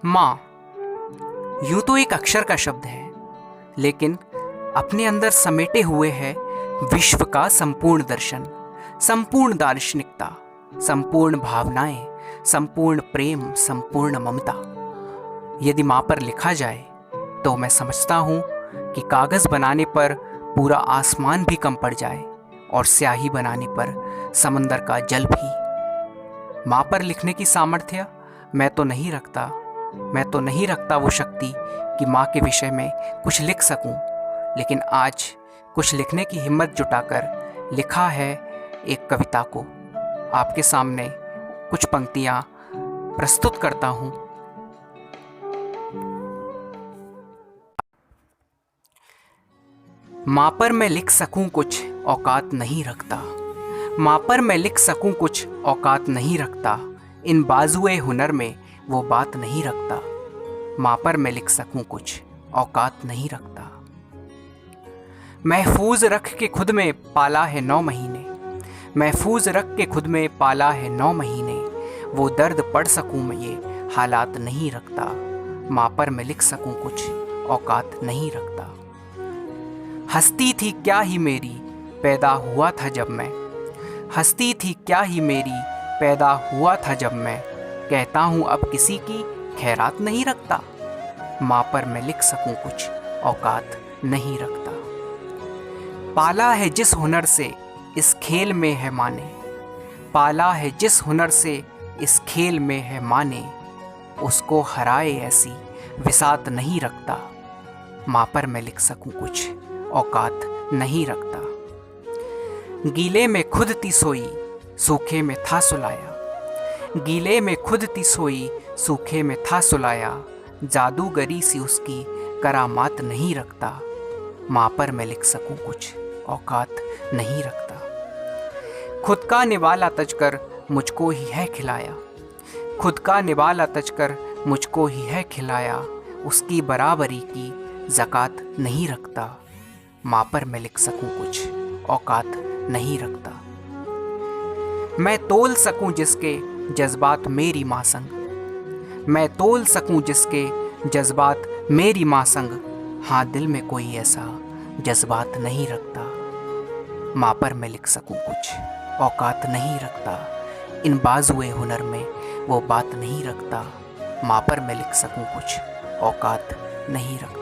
माँ यूं तो एक अक्षर का शब्द है, लेकिन अपने अंदर समेटे हुए है विश्व का संपूर्ण दर्शन, संपूर्ण दार्शनिकता, संपूर्ण भावनाएं, संपूर्ण प्रेम, संपूर्ण ममता। यदि माँ पर लिखा जाए तो मैं समझता हूँ कि कागज़ बनाने पर पूरा आसमान भी कम पड़ जाए और स्याही बनाने पर समंदर का जल भी। माँ पर लिखने की सामर्थ्य मैं तो नहीं रखता वो शक्ति कि माँ के विषय में कुछ लिख सकूं, लेकिन आज कुछ लिखने की हिम्मत जुटाकर लिखा है एक कविता को। आपके सामने कुछ पंक्तियाँ प्रस्तुत करता हूँ। माँ पर मैं लिख सकूं कुछ औकात नहीं रखता, माँ पर मैं लिख सकूं कुछ औकात नहीं रखता, इन बाजुए हुनर में वो बात नहीं रखता। माँ पर मैं लिख सकूं कुछ औकात नहीं रखता। महफूज रख के खुद में पाला है 9 महीने, महफूज रख के खुद में पाला है 9 महीने, वो दर्द पढ़ सकूं मैं ये हालात नहीं रखता। माँ पर मैं लिख सकूं कुछ औकात नहीं रखता। हस्ती थी क्या ही मेरी पैदा हुआ था जब मैं, हस्ती थी क्या ही मेरी पैदा हुआ था जब मैं, कहता हूँ अब किसी की खैरात नहीं रखता। माँ पर मैं लिख सकूं कुछ औकात नहीं रखता। पाला है जिस हुनर से इस खेल में है माँ ने, पाला है जिस हुनर से इस खेल में है माँ ने, उसको हराए ऐसी विसात नहीं रखता। माँ पर मैं लिख सकूं कुछ औकात नहीं रखता। गीले में खुद ती सोई सूखे में था सुलाया, गीले में खुद ती सोई सूखे में था सुलाया, जादूगरी सी उसकी करामात नहीं रखता। माँ पर मैं लिख सकूं कुछ औकात नहीं रखता। खुद का निवाला तजकर मुझको ही है खिलाया, खुद का निवाला तजकर मुझको ही है खिलाया, उसकी बराबरी की ज़कात नहीं रखता। माँ पर मैं लिख सकूं कुछ औकात नहीं रखता। मैं तोल सकूं जिसके जज्बात मेरी माँ संग, मैं तोल सकूं जिसके जज्बात मेरी माँ संग, हाँ दिल में कोई ऐसा जज्बात नहीं रखता। माँ पर मैं लिख सकूं कुछ औकात नहीं रखता, इन बाजुए हुनर में वो बात नहीं रखता। माँ पर मैं लिख सकूं कुछ औकात नहीं रखता।